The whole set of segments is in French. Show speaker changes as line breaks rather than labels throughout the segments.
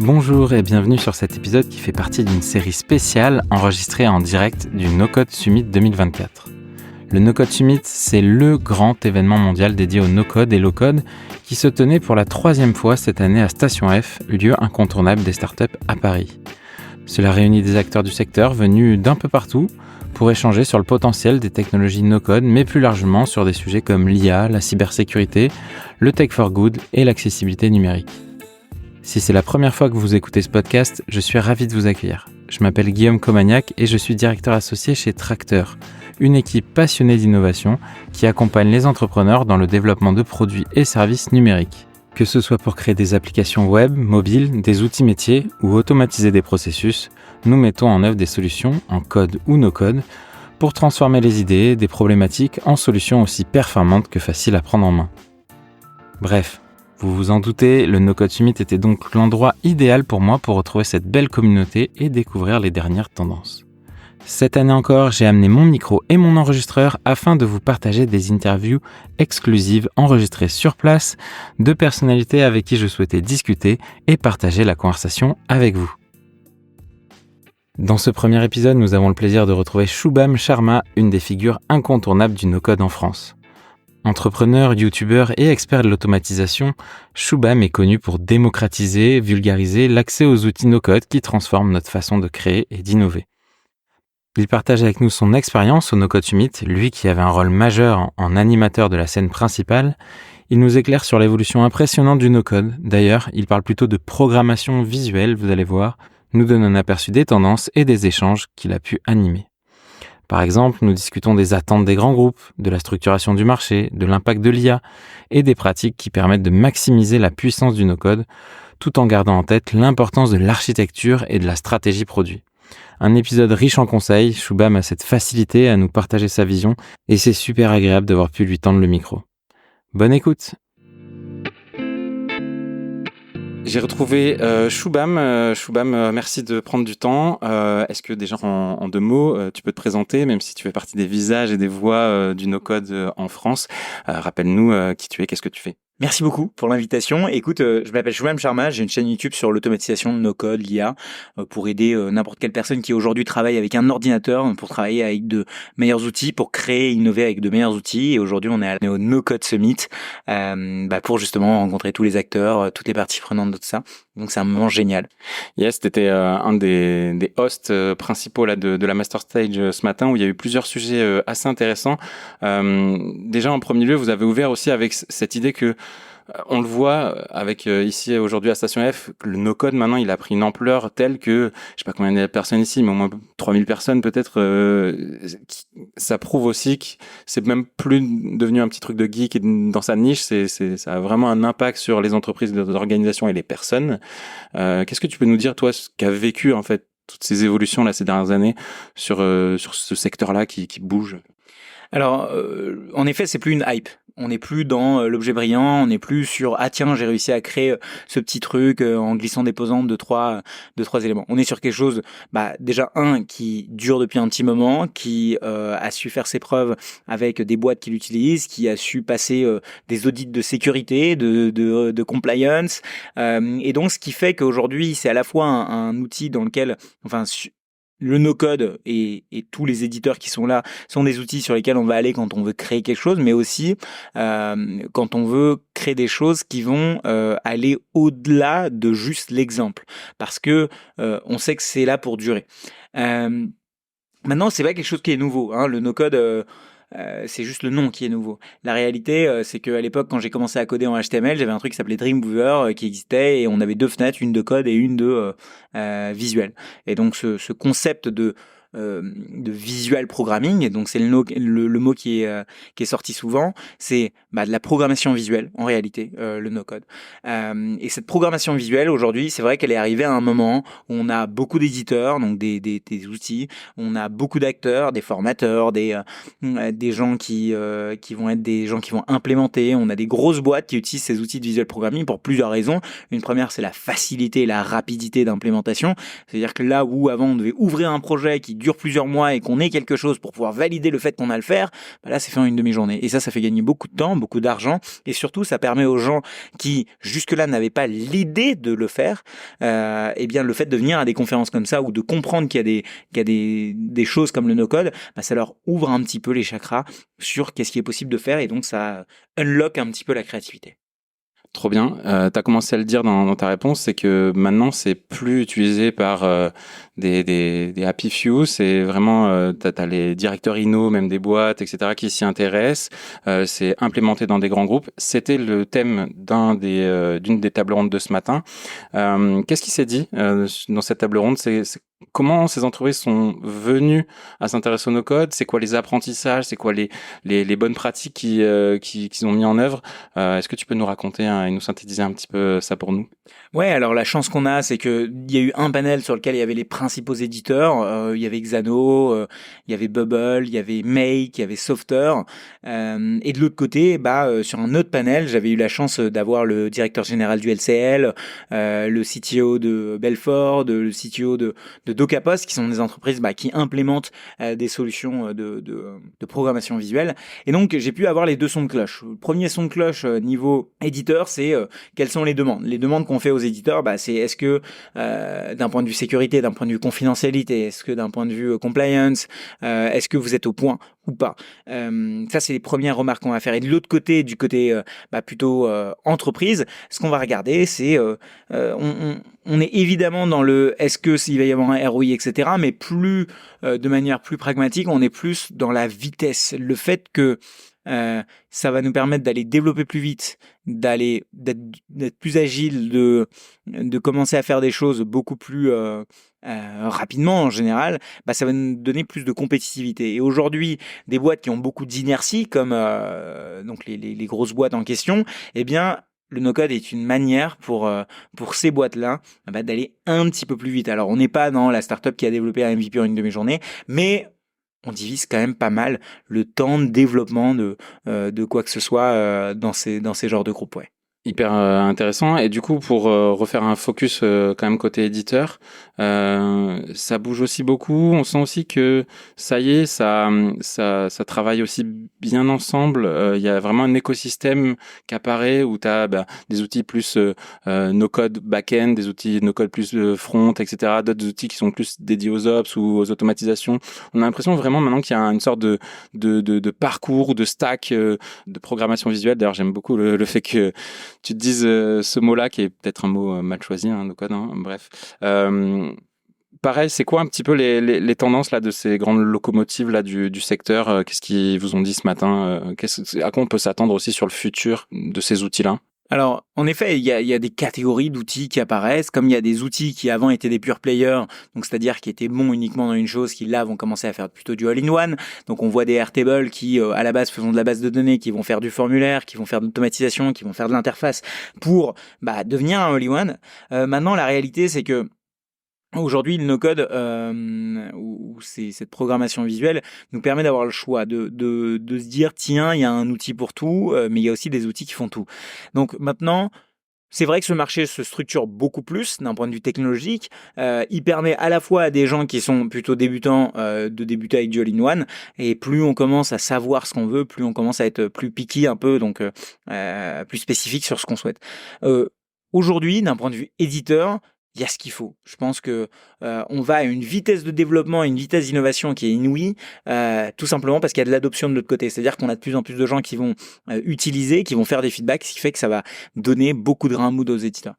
Bonjour et bienvenue sur cet épisode qui fait partie d'une série spéciale enregistrée en direct du No-Code Summit 2024. Le No-Code Summit, c'est le grand événement mondial dédié au no-code et low-code qui se tenait pour la 3e fois cette année à Station F, lieu incontournable des startups à Paris. Cela réunit des acteurs du secteur venus d'un peu partout pour échanger sur le potentiel des technologies no-code, mais plus largement sur des sujets comme l'IA, la cybersécurité, le tech for good et l'accessibilité numérique. Si c'est la première fois que vous écoutez ce podcast, je suis ravi de vous accueillir. Je m'appelle Guillaume Comagnac et je suis directeur associé chez Tracteur, une équipe passionnée d'innovation qui accompagne les entrepreneurs dans le développement de produits et services numériques. Que ce soit pour créer des applications web, mobiles, des outils métiers ou automatiser des processus, nous mettons en œuvre des solutions, en code ou no-code, pour transformer les idées, des problématiques en solutions aussi performantes que faciles à prendre en main. Bref, vous vous en doutez, le No-Code Summit était donc l'endroit idéal pour moi pour retrouver cette belle communauté et découvrir les dernières tendances. Cette année encore, j'ai amené mon micro et mon enregistreur afin de vous partager des interviews exclusives enregistrées sur place de personnalités avec qui je souhaitais discuter et partager la conversation avec vous. Dans ce premier épisode, nous avons le plaisir de retrouver Shubham Sharma, une des figures incontournables du no-code en France. Entrepreneur, youtubeur et expert de l'automatisation, Shubham est connu pour démocratiser, vulgariser l'accès aux outils no-code qui transforment notre façon de créer et d'innover. Il partage avec nous son expérience au No-Code Summit, lui qui avait un rôle majeur en animateur de la scène principale. Il nous éclaire sur l'évolution impressionnante du no-code. D'ailleurs, il parle plutôt de programmation visuelle, vous allez voir, nous donne un aperçu des tendances et des échanges qu'il a pu animer. Par exemple, nous discutons des attentes des grands groupes, de la structuration du marché, de l'impact de l'IA et des pratiques qui permettent de maximiser la puissance du no-code, tout en gardant en tête l'importance de l'architecture et de la stratégie produit. Un épisode riche en conseils, Shubham a cette facilité à nous partager sa vision et c'est super agréable d'avoir pu lui tendre le micro. Bonne écoute! J'ai retrouvé Shubham. Shubham, merci de prendre du temps. Est-ce que déjà en 2 mots, tu peux te présenter, même si tu fais partie des visages et des voix du no-code en France. Rappelle-nous qui tu es, qu'est-ce que tu fais?
Merci beaucoup pour l'invitation. Écoute, je m'appelle Shubham Sharma, j'ai une chaîne YouTube sur l'automatisation de no-code, l'IA, pour aider n'importe quelle personne qui aujourd'hui travaille avec un ordinateur, pour travailler avec de meilleurs outils, pour créer et innover avec de meilleurs outils. Et aujourd'hui, on est au No-Code Summit pour justement rencontrer tous les acteurs, toutes les parties prenantes de tout ça. Donc c'est un moment génial.
Yes, t'étais un des hosts principaux là de la Master Stage ce matin où il y a eu plusieurs sujets assez intéressants. Déjà en premier lieu, vous avez ouvert aussi avec cette idée que on le voit avec ici aujourd'hui à Station F, le no-code maintenant il a pris une ampleur telle que, je sais pas combien il y a de personnes ici, mais au moins 3000 personnes peut-être, ça prouve aussi que c'est même plus devenu un petit truc de geek et dans sa niche, ça a vraiment un impact sur les entreprises, les organisations et les personnes. Qu'est-ce que tu peux nous dire toi, ce qu'a vécu en fait toutes ces évolutions là ces dernières années sur ce secteur-là qui bouge?
Alors, en effet, c'est plus une hype. On n'est plus dans l'objet brillant, on n'est plus sur ah tiens j'ai réussi à créer ce petit truc en glissant déposant de trois éléments. On est sur quelque chose déjà qui dure depuis un petit moment, qui a su faire ses preuves avec des boîtes qui l'utilisent, qui a su passer des audits de sécurité, de compliance, et donc ce qui fait qu'aujourd'hui c'est à la fois un outil dans lequel le no-code et tous les éditeurs qui sont là sont des outils sur lesquels on va aller quand on veut créer quelque chose, mais aussi quand on veut créer des choses qui vont aller au-delà de juste l'exemple, parce que on sait que c'est là pour durer. Maintenant, c'est pas quelque chose qui est nouveau, hein, le no-code. C'est juste le nom qui est nouveau. La réalité, c'est qu'à l'époque, quand j'ai commencé à coder en HTML, j'avais un truc qui s'appelait Dreamweaver qui existait et on avait 2 fenêtres, une de code et une de visuel. Et donc, ce concept de visual programming, et donc c'est le mot qui est sorti souvent, c'est de la programmation visuelle en réalité, le no-code. Et cette programmation visuelle aujourd'hui, c'est vrai qu'elle est arrivée à un moment où on a beaucoup d'éditeurs, donc des outils, on a beaucoup d'acteurs, des formateurs, des gens qui vont être des gens qui vont implémenter, on a des grosses boîtes qui utilisent ces outils de visual programming pour plusieurs raisons. Une première, c'est la facilité et la rapidité d'implémentation, c'est-à-dire que là où avant on devait ouvrir un projet qui dure plusieurs mois et qu'on ait quelque chose pour pouvoir valider le fait qu'on a le faire, là c'est fait en une demi-journée. Et ça fait gagner beaucoup de temps, beaucoup d'argent, et surtout ça permet aux gens qui jusque-là n'avaient pas l'idée de le faire, eh bien le fait de venir à des conférences comme ça ou de comprendre qu'il y a des choses comme le no-code, bah, ça leur ouvre un petit peu les chakras sur qu'est-ce qui est possible de faire, et donc ça unlock un petit peu la créativité.
Trop bien. Tu as commencé à le dire dans ta réponse, c'est que maintenant, c'est plus utilisé par des happy few. C'est vraiment, t'as les directeurs inno, même des boîtes, etc., qui s'y intéressent. C'est implémenté dans des grands groupes. C'était le thème d'une des tables rondes de ce matin. Qu'est-ce qui s'est dit dans cette table ronde? Comment ces entreprises sont venues à s'intéresser au no-code? C'est quoi les apprentissages? C'est quoi les bonnes pratiques qu'ils ont mis en œuvre? Est-ce que tu peux nous raconter et nous synthétiser un petit peu ça pour nous?
Ouais, alors la chance qu'on a, c'est que il y a eu un panel sur lequel il y avait les principaux éditeurs. Il y avait Xano, il y avait Bubble, il y avait Make, il y avait Softer. Et de l'autre côté, sur un autre panel, j'avais eu la chance d'avoir le directeur général du LCL, le CTO de Belfort, le CTO de Docapost, qui sont des entreprises qui implémentent des solutions de programmation visuelle. Et donc, j'ai pu avoir les deux sons de cloche. Le premier son de cloche niveau éditeur, c'est quelles sont les demandes. Les demandes qu'on fait aux éditeurs, c'est est-ce que d'un point de vue sécurité, d'un point de vue confidentialité, est-ce que d'un point de vue compliance, est-ce que vous êtes au point ou pas. Ça, c'est les premières remarques qu'on va faire. Et de l'autre côté, du côté plutôt entreprise, ce qu'on va regarder, c'est on est évidemment dans le est-ce que s'il va y avoir un ROI, etc., mais plus de manière plus pragmatique, on est plus dans la vitesse. Le fait que ça va nous permettre d'aller développer plus vite, d'être plus agile, de commencer à faire des choses beaucoup plus rapidement en général, ça va nous donner plus de compétitivité. Et aujourd'hui, des boîtes qui ont beaucoup d'inertie, comme donc les grosses boîtes en question, eh bien le no-code est une manière pour ces boîtes-là d'aller un petit peu plus vite. Alors on n'est pas dans la startup qui a développé un MVP en une demi-journée, mais on divise quand même pas mal le temps de développement de quoi que ce soit dans ces genres de groupes. Ouais.
Hyper intéressant. Et du coup, pour refaire un focus quand même côté éditeur, ça bouge aussi beaucoup. On sent aussi que ça y est, ça travaille aussi bien ensemble. Il y a vraiment un écosystème qui apparaît où tu as des outils plus no-code back-end, des outils no-code plus front, etc. D'autres outils qui sont plus dédiés aux ops ou aux automatisations. On a l'impression vraiment maintenant qu'il y a une sorte de parcours ou de stack de programmation visuelle. D'ailleurs, j'aime beaucoup le fait que tu te dises ce mot-là, qui est peut-être un mot mal choisi, no-code, bref. Pareil, c'est quoi un petit peu les tendances là de ces grandes locomotives là du secteur? Qu'est-ce qu'ils vous ont dit ce matin? À quoi on peut s'attendre aussi sur le futur de ces outils-là?
Alors, en effet, il y a des catégories d'outils qui apparaissent, comme il y a des outils qui avant étaient des pure players, donc c'est-à-dire qui étaient bons uniquement dans une chose, qui là vont commencer à faire plutôt du all-in-one. Donc on voit des Airtable qui à la base font de la base de données, qui vont faire du formulaire, qui vont faire de l'automatisation, qui vont faire de l'interface pour devenir un all-in-one. Maintenant, la réalité, c'est que aujourd'hui, le no-code ou cette programmation visuelle nous permet d'avoir le choix de se dire tiens, il y a un outil pour tout, mais il y a aussi des outils qui font tout. Donc maintenant, c'est vrai que ce marché se structure beaucoup plus d'un point de vue technologique. Il permet à la fois à des gens qui sont plutôt débutants de débuter avec du all-in-one, et plus on commence à savoir ce qu'on veut, plus on commence à être plus picky un peu, donc plus spécifique sur ce qu'on souhaite. Aujourd'hui, d'un point de vue éditeur, il y a ce qu'il faut. Je pense que on va à une vitesse de développement, une vitesse d'innovation qui est inouïe, tout simplement parce qu'il y a de l'adoption de l'autre côté. C'est-à-dire qu'on a de plus en plus de gens qui vont utiliser, qui vont faire des feedbacks, ce qui fait que ça va donner beaucoup de grain à moudre aux éditeurs.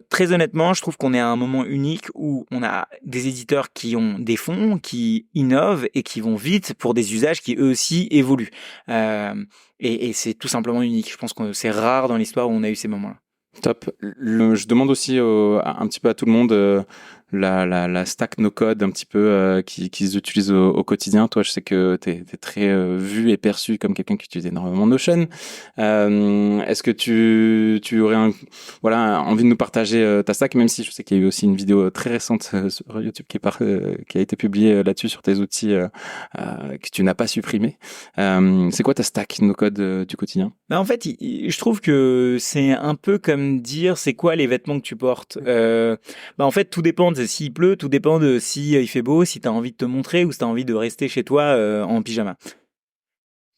Très honnêtement, je trouve qu'on est à un moment unique où on a des éditeurs qui ont des fonds, qui innovent et qui vont vite pour des usages qui eux aussi évoluent. Et c'est tout simplement unique. Je pense que c'est rare dans l'histoire où on a eu ces moments-là.
Top. Je demande aussi un petit peu à tout le monde la stack no-code un petit peu qu'ils utilisent au quotidien. Toi, je sais que t'es très vu et perçu comme quelqu'un qui utilise énormément Notion. Est-ce que tu aurais envie de nous partager ta stack, même si je sais qu'il y a eu aussi une vidéo très récente sur YouTube qui a été publiée là-dessus sur tes outils que tu n'as pas supprimé. C'est quoi ta stack no-code du quotidien?
En fait, je trouve que c'est un peu comme dire c'est quoi les vêtements que tu portes. En fait, tout dépend de s'il pleut, tout dépend de si il fait beau, si tu as envie de te montrer ou si tu as envie de rester chez toi en pyjama.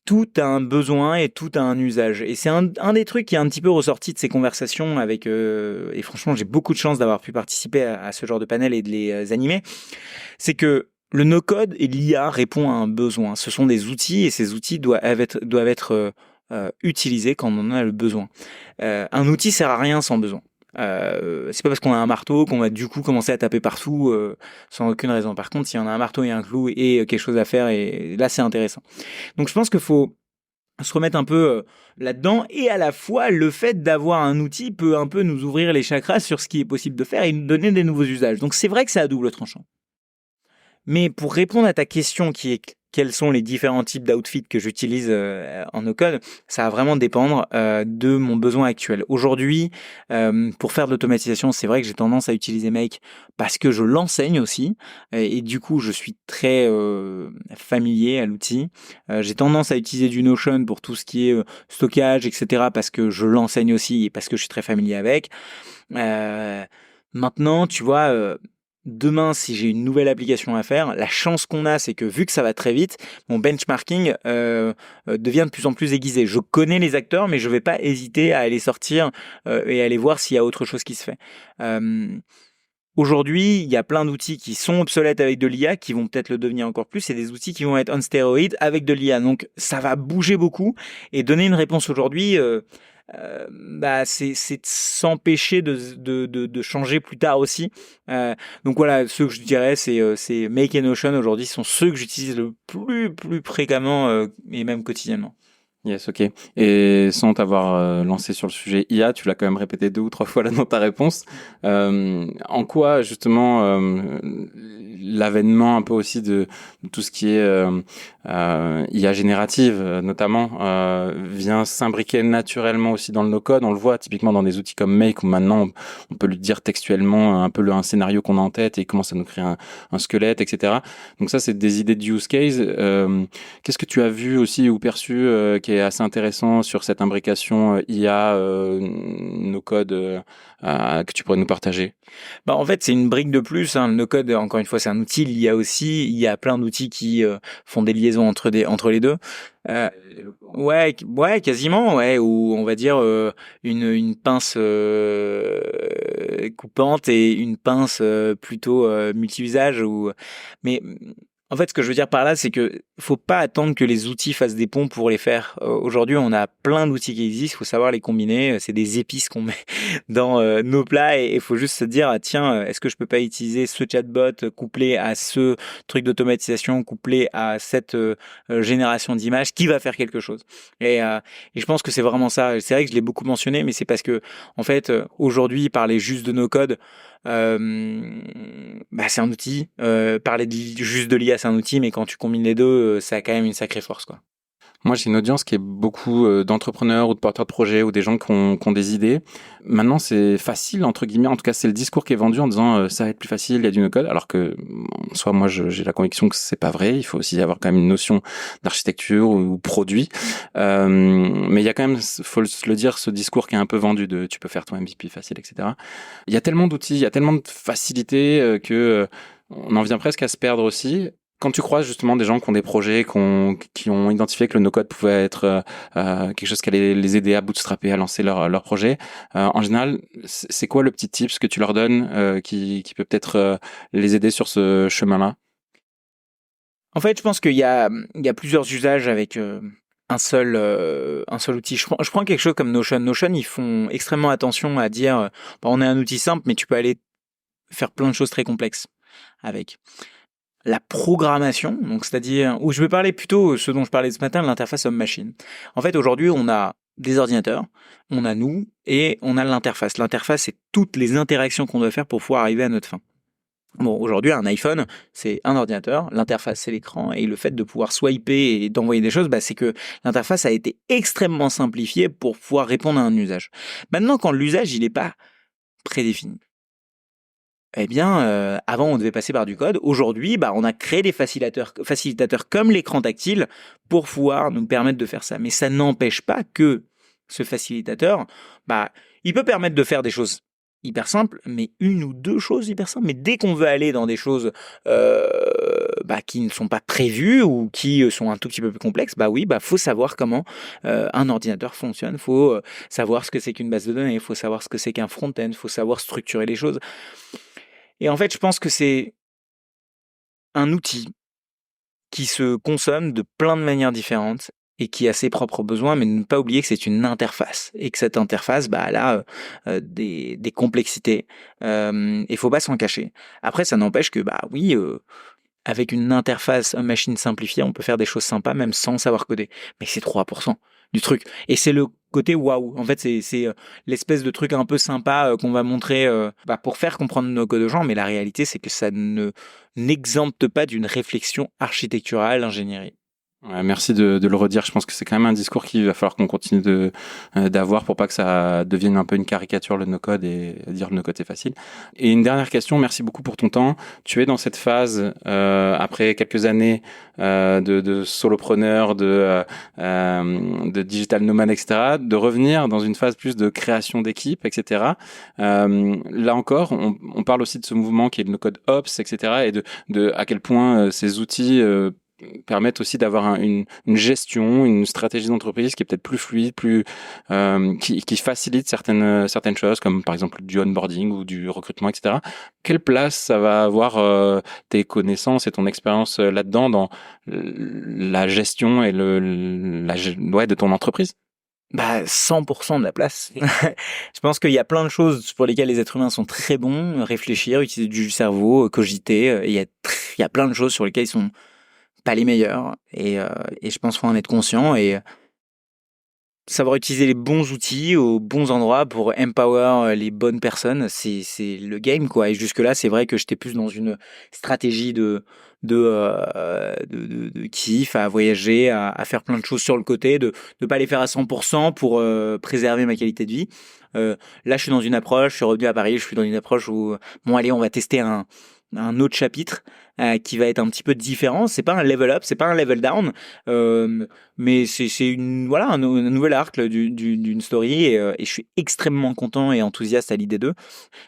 tout a un besoin et tout a un usage. Et c'est un des trucs qui est un petit peu ressorti de ces conversations avec... et franchement, j'ai beaucoup de chance d'avoir pu participer à ce genre de panel et de les animer. C'est que le no-code et l'IA répond à un besoin. Ce sont des outils et ces outils doivent être utilisés quand on en a le besoin. Un outil sert à rien sans besoin. C'est pas parce qu'on a un marteau qu'on va du coup commencer à taper partout sans aucune raison. Par contre, si on a un marteau et un clou et quelque chose à faire, et là c'est intéressant. Donc je pense qu'il faut se remettre un peu là-dedans, et à la fois le fait d'avoir un outil peut un peu nous ouvrir les chakras sur ce qui est possible de faire et nous donner des nouveaux usages. Donc c'est vrai que c'est à double tranchant. Mais pour répondre à ta question qui est quels sont les différents types d'outfits que j'utilise en no-code, ça va vraiment dépendre de mon besoin actuel. Aujourd'hui, pour faire de l'automatisation, c'est vrai que j'ai tendance à utiliser Make parce que je l'enseigne aussi et du coup, je suis très familier à l'outil. J'ai tendance à utiliser du Notion pour tout ce qui est stockage, etc. parce que je l'enseigne aussi et parce que je suis très familier avec. Maintenant, tu vois... demain, si j'ai une nouvelle application à faire, la chance qu'on a, c'est que vu que ça va très vite, mon benchmarking devient de plus en plus aiguisé. Je connais les acteurs, mais je vais pas hésiter à aller sortir et aller voir s'il y a autre chose qui se fait. Aujourd'hui, il y a plein d'outils qui sont obsolètes avec de l'IA, qui vont peut-être le devenir encore plus, et des outils qui vont être on stéroïdes avec de l'IA. Donc, ça va bouger beaucoup, et donner une réponse aujourd'hui... c'est de s'empêcher de changer plus tard aussi. Donc voilà, ceux que je dirais, c'est Make et Notion aujourd'hui sont ceux que j'utilise le plus fréquemment et même quotidiennement.
Yes, ok. Et sans t'avoir lancé sur le sujet IA, tu l'as quand même répété 2 ou 3 fois là dans ta réponse. En quoi justement l'avènement un peu aussi de tout ce qui est IA générative notamment vient s'imbriquer naturellement aussi dans le no-code. On le voit typiquement dans des outils comme Make où maintenant on peut lui dire textuellement un peu un scénario qu'on a en tête et il commence à nous créer un squelette, etc. Donc ça, c'est des idées de use case. Qu'est-ce que tu as vu aussi ou perçu qui est assez intéressant sur cette imbrication IA, no-code que tu pourrais nous partager?
En fait, c'est une brique de plus. Le no-code, encore une fois, c'est un outil. L'IA aussi. Il y a plein d'outils qui font des liaisons entre les deux. Ouais, quasiment, ouais. Ou on va dire une pince coupante et une pince plutôt multi-usage. Mais en fait, ce que je veux dire par là, c'est que faut pas attendre que les outils fassent des ponts pour les faire. Aujourd'hui, on a plein d'outils qui existent, faut savoir les combiner. C'est des épices qu'on met dans nos plats et il faut juste se dire, tiens, est-ce que je peux pas utiliser ce chatbot couplé à ce truc d'automatisation, couplé à cette génération d'images qui va faire quelque chose. Et je pense que c'est vraiment ça. C'est vrai que je l'ai beaucoup mentionné, mais c'est parce que en fait, aujourd'hui, parler juste de no-code, c'est un outil. Parler juste de l'IA, c'est un outil, mais quand tu combines les deux, ça a quand même une sacrée force, quoi.
Moi, j'ai une audience qui est beaucoup d'entrepreneurs ou de porteurs de projets ou des gens qui ont des idées. Maintenant, c'est facile, entre guillemets. En tout cas, c'est le discours qui est vendu en disant ça va être plus facile, il y a du no-code. Alors que, soit moi, j'ai la conviction que c'est pas vrai. Il faut aussi avoir quand même une notion d'architecture ou produit. Mais il y a quand même, faut le dire, ce discours qui est un peu vendu de tu peux faire ton MVP facile, etc. Il y a tellement d'outils, il y a tellement de facilités que on en vient presque à se perdre aussi. Quand tu croises justement des gens qui ont des projets, qui ont identifié que le no-code pouvait être quelque chose qui allait les aider à bootstrapper, à lancer leur projet, en général, c'est quoi le petit tips que tu leur donnes qui peut peut-être les aider sur ce chemin-là?
En fait, je pense qu'il y a plusieurs usages avec un seul outil. Je prends quelque chose comme Notion. Notion, ils font extrêmement attention à dire, on est un outil simple, mais tu peux aller faire plein de choses très complexes avec. La programmation, donc c'est-à-dire, où je vais parler plutôt ce dont je parlais ce matin, l'interface homme-machine. En fait, aujourd'hui, on a des ordinateurs, on a nous, et on a l'interface. L'interface, c'est toutes les interactions qu'on doit faire pour pouvoir arriver à notre fin. Bon, aujourd'hui, un iPhone, c'est un ordinateur, l'interface, c'est l'écran, et le fait de pouvoir swiper et d'envoyer des choses, c'est que l'interface a été extrêmement simplifiée pour pouvoir répondre à un usage. Maintenant, quand l'usage, il n'est pas prédéfini, avant, on devait passer par du code. Aujourd'hui, on a créé des facilitateurs comme l'écran tactile pour pouvoir nous permettre de faire ça. Mais ça n'empêche pas que ce facilitateur, il peut permettre de faire des choses hyper simples, mais une ou deux choses hyper simples. Mais dès qu'on veut aller dans des choses qui ne sont pas prévus ou qui sont un tout petit peu plus complexes, faut savoir comment un ordinateur fonctionne, faut savoir ce que c'est qu'une base de données, faut savoir ce que c'est qu'un front-end, faut savoir structurer les choses. Et en fait, je pense que c'est un outil qui se consomme de plein de manières différentes et qui a ses propres besoins, mais ne pas oublier que c'est une interface et que cette interface, elle a des complexités. Et faut pas s'en cacher. Après, ça n'empêche que, avec une interface machine simplifiée, on peut faire des choses sympas même sans savoir coder. Mais c'est 3% du truc. Et c'est le côté waouh. En fait, c'est l'espèce de truc un peu sympa qu'on va montrer pour faire comprendre nos codes aux gens. Mais la réalité, c'est que ça n'exempte pas d'une réflexion architecturale, ingénierie.
Ouais, merci de le redire. Je pense que c'est quand même un discours qu'il va falloir qu'on continue d'avoir pour pas que ça devienne un peu une caricature le no-code et dire le no-code c'est facile. Et une dernière question, merci beaucoup pour ton temps. Tu es dans cette phase, après quelques années de solopreneur, de digital nomade, etc., de revenir dans une phase plus de création d'équipe, etc. Là encore, on parle aussi de ce mouvement qui est le no-code ops, etc., et de à quel point ces outils permettent aussi d'avoir une gestion, une stratégie d'entreprise qui est peut-être plus fluide, qui facilite certaines choses, comme par exemple du onboarding ou du recrutement, etc. Quelle place ça va avoir tes connaissances et ton expérience là-dedans dans la gestion et de ton entreprise?
100% de la place. Je pense qu'il y a plein de choses pour lesquelles les êtres humains sont très bons, réfléchir, utiliser du cerveau, cogiter. Il y a plein de choses sur lesquelles ils sont pas les meilleurs, et je pense qu'il faut en être conscient et savoir utiliser les bons outils aux bons endroits pour empower les bonnes personnes, c'est le game, quoi. Et jusque là, c'est vrai que j'étais plus dans une stratégie de kiff, à voyager, à faire plein de choses sur le côté, de ne pas les faire à 100% pour préserver ma qualité de vie. Là, je suis dans une approche, je suis revenu à Paris, je suis dans une approche où allez, on va tester un autre chapitre qui va être un petit peu différent. C'est pas un level up, c'est pas un level down, mais c'est un nouvel arc d'une story et je suis extrêmement content et enthousiaste à l'idée d'eux.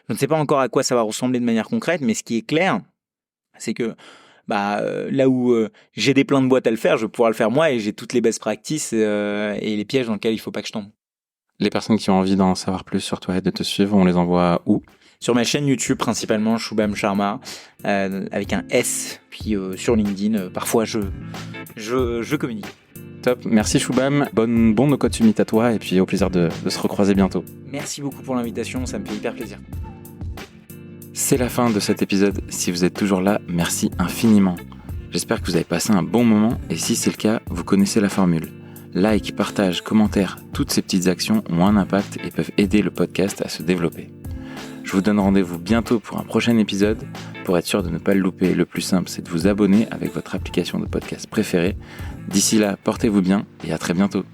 Je ne sais pas encore à quoi ça va ressembler de manière concrète, mais ce qui est clair, c'est que là où j'ai des plein de boîtes à le faire, je vais pouvoir le faire moi et j'ai toutes les best practices et les pièges dans lesquels il faut pas que je tombe.
Les personnes qui ont envie d'en savoir plus sur toi et de te suivre, on les envoie où ?
Sur ma chaîne YouTube principalement, Shubham Sharma, avec un S, puis sur LinkedIn, parfois je communique.
Top, merci Shubham, bon no-code summit à toi et puis au plaisir de se recroiser bientôt.
Merci beaucoup pour l'invitation, ça me fait hyper plaisir.
C'est la fin de cet épisode. Si vous êtes toujours là, merci infiniment. J'espère que vous avez passé un bon moment et si c'est le cas, vous connaissez la formule. Like, partage, commentaire, toutes ces petites actions ont un impact et peuvent aider le podcast à se développer. Je vous donne rendez-vous bientôt pour un prochain épisode. Pour être sûr de ne pas le louper, le plus simple, c'est de vous abonner avec votre application de podcast préférée. D'ici là, portez-vous bien et à très bientôt.